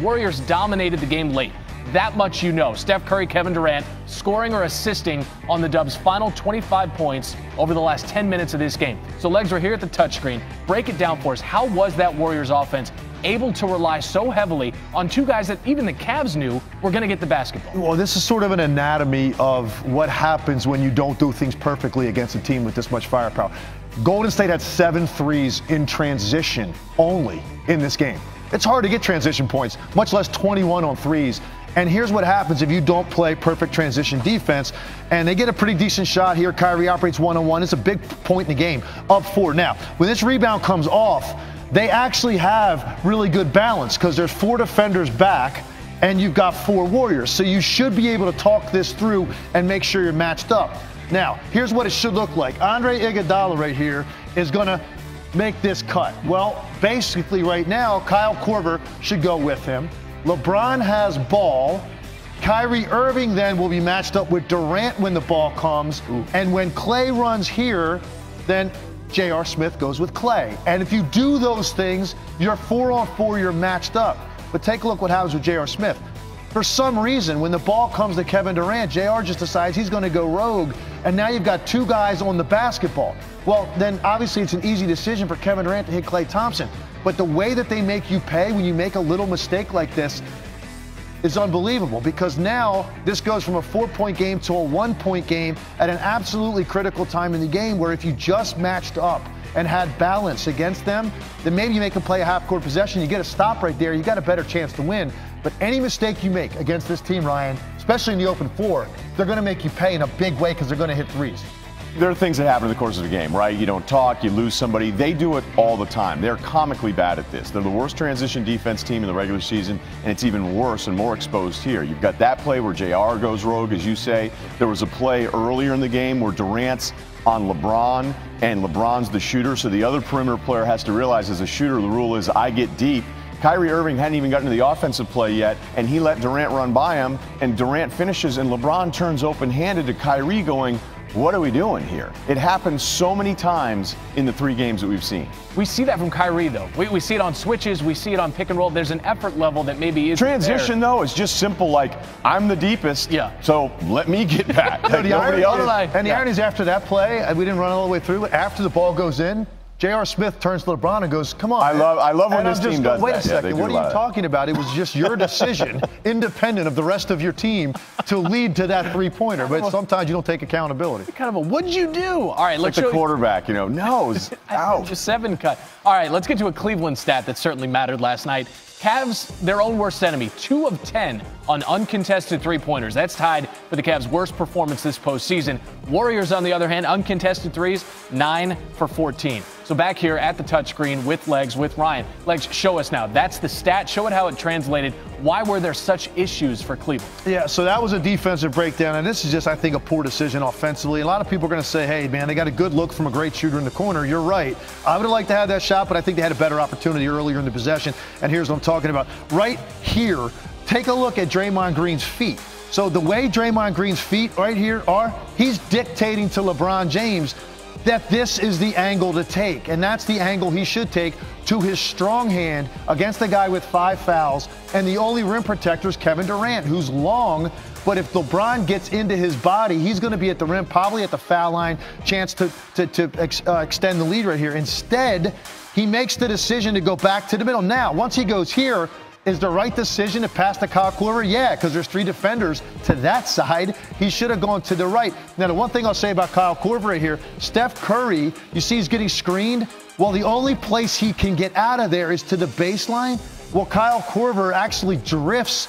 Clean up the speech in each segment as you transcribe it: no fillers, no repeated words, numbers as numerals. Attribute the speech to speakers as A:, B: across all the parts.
A: Warriors dominated the game late. That much you know. Steph Curry, Kevin Durant scoring or assisting on the Dubs' final 25 points over the last 10 minutes of this game. So, Legs, we're here at the touchscreen. Break it down for us. How was that Warriors offense able to rely so heavily on two guys that even the Cavs knew were going to get the basketball?
B: Well, this is sort of an anatomy of what happens when you don't do things perfectly against a team with this much firepower. Golden State had 7 threes in transition only in this game. It's hard to get transition points, much less 21 on threes. And here's what happens if you don't play perfect transition defense. And they get a pretty decent shot here. Kyrie operates one-on-one. It's a big point in the game, up 4. Now, when this rebound comes off, they actually have really good balance because there's 4 defenders back and you've got 4 Warriors. So you should be able to talk this through and make sure you're matched up. Now, here's what it should look like. Andre Iguodala right here is going to make this cut. Well, basically right now, Kyle Korver should go with him. LeBron has ball. Kyrie Irving then will be matched up with Durant when the ball comes. Ooh. And when Clay runs here, then J.R. Smith goes with Clay. And if you do those things, you're 4-on-4, you're matched up. But take a look what happens with J.R. Smith. For some reason, when the ball comes to Kevin Durant, J.R. just decides he's going to go rogue, and now you've got 2 guys on the basketball. Well, then obviously it's an easy decision for Kevin Durant to hit Klay Thompson. But the way that they make you pay when you make a little mistake like this is unbelievable, because now this goes from a 4-point game to a 1-point game at an absolutely critical time in the game, where if you just matched up and had balance against them, then maybe you make them play a half-court possession. You get a stop right there, you got a better chance to win. But any mistake you make against this team, Ryan, especially in the open floor, they're going to make you pay in a big way because they're going to hit threes.
C: There are things that happen in the course of a game, right? You don't talk, you lose somebody. They do it all the time. They're comically bad at this. They're the worst transition defense team in the regular season, and it's even worse and more exposed here. You've got that play where JR goes rogue, as you say. There was a play earlier in the game where Durant's on LeBron, and LeBron's the shooter, so the other perimeter player has to realize as a shooter, the rule is I get deep. Kyrie Irving hadn't even gotten to the offensive play yet, and he let Durant run by him, and Durant finishes, and LeBron turns open-handed to Kyrie going, what are we doing here? It happens so many times in the 3 games that we've seen.
A: We see that from Kyrie, though. We see it on switches. We see it on pick and roll. There's an effort level that maybe isn't
C: transition,
A: there.
C: though, is just simple, like, I'm the deepest, so let me get back. Like, nobody else.
B: And the irony is, after that play, we didn't run all the way through it. After the ball goes in, J.R. Smith turns to LeBron and goes, come on.
C: I love when this team does that.
B: Wait a second, what are you talking about? It was just your decision, independent of the rest of your team, to lead to that 3-pointer. But sometimes you don't take accountability.
A: Kind of a, what'd you do? All right, let's
C: like the quarterback, you know, nose out.
A: Just 7 cut. All right, let's get to a Cleveland stat that certainly mattered last night. Cavs, their own worst enemy, 2 of 10 on uncontested 3-pointers. That's tied for the Cavs' worst performance this postseason. Warriors, on the other hand, uncontested threes, 9 for 14. So back here at the touchscreen with Legs, with Ryan. Legs, show us now. That's the stat. Show it how it translated. Why were there such issues for Cleveland?
B: Yeah, so that was a defensive breakdown, and this is just, I think, a poor decision offensively. A lot of people are going to say, hey, man, they got a good look from a great shooter in the corner. You're right. I would have liked to have that shot, but I think they had a better opportunity earlier in the possession, and here's what I'm talking about. Right here, take a look at Draymond Green's feet. So the way Draymond Green's feet right here are, he's dictating to LeBron James that this is the angle to take, and that's the angle he should take to his strong hand against the guy with 5 fouls, and the only rim protector is Kevin Durant, who's long, but if LeBron gets into his body, he's going to be at the rim, probably at the foul line, chance to extend the lead right here. Instead, he makes the decision to go back to the middle. Now, once he goes here, is the right decision to pass to Kyle Korver? Yeah, because there's 3 defenders to that side. He should have gone to the right. Now, the one thing I'll say about Kyle Korver right here, Steph Curry, you see he's getting screened. Well, the only place he can get out of there is to the baseline. Well, Kyle Korver actually drifts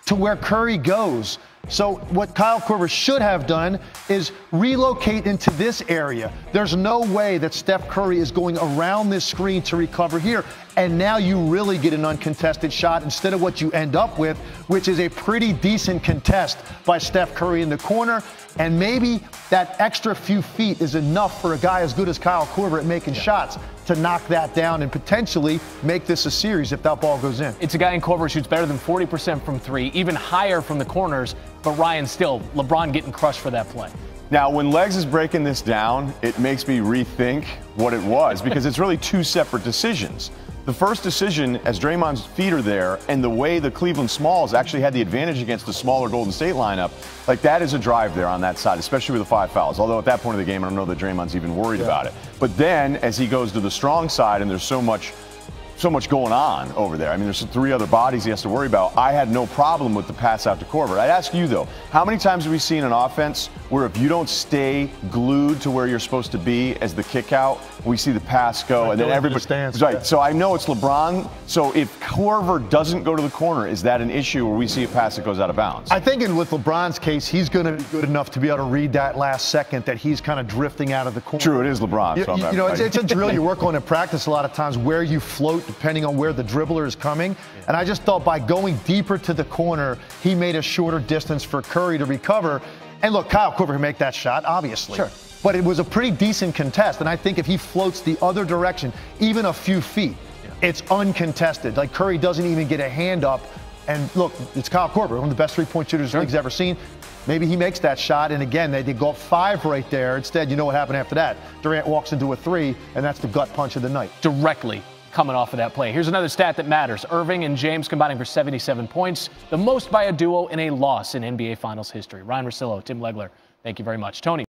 B: to where Curry goes. So what Kyle Korver should have done is relocate into this area. There's no way that Steph Curry is going around this screen to recover here. And now you really get an uncontested shot instead of what you end up with, which is a pretty decent contest by Steph Curry in the corner. And maybe that extra few feet is enough for a guy as good as Kyle Korver at making shots to knock that down and potentially make this a series if that ball goes in.
A: It's a guy in Korver who shoots better than 40% from 3, even higher from the corners. But Ryan, still, LeBron getting crushed for that play.
C: Now, when Legs is breaking this down, it makes me rethink what it was, because it's really 2 separate decisions. The first decision, as Draymond's feet are there, and the way the Cleveland Smalls actually had the advantage against the smaller Golden State lineup, like that is a drive there on that side, especially with the 5 fouls. Although at that point of the game, I don't know that Draymond's even worried about it. But then, as he goes to the strong side, and there's so much going on over there. I mean, there's 3 other bodies he has to worry about. I had no problem with the pass out to Korver. I'd ask you, though, how many times have we seen an offense where if you don't stay glued to where you're supposed to be as the kick out, we see the pass go, and then everybody stands. Right. So I know it's LeBron. So if Korver doesn't go to the corner, is that an issue where we see a pass that goes out of bounds?
B: I think with LeBron's case, he's going to be good enough to be able to read that last second that he's kind of drifting out of the corner.
C: True, it is LeBron.
B: It's a drill you work on in practice a lot of times where you float depending on where the dribbler is coming. And I just thought by going deeper to the corner, he made a shorter distance for Curry to recover. And look, Kyle Korver can make that shot, obviously.
A: Sure.
B: But it was a pretty decent contest. And I think if he floats the other direction, even a few feet, it's uncontested. Like Curry doesn't even get a hand up. And look, it's Kyle Korver, one of the best three-point shooters the league's ever seen. Maybe he makes that shot, and again, they go up 5 right there. Instead, you know what happened after that? Durant walks into a 3, and that's the gut punch of the night.
A: Directly coming off of that play. Here's another stat that matters. Irving and James combining for 77 points, the most by a duo in a loss in NBA Finals history. Ryan Russillo, Tim Legler, thank you very much. Tony.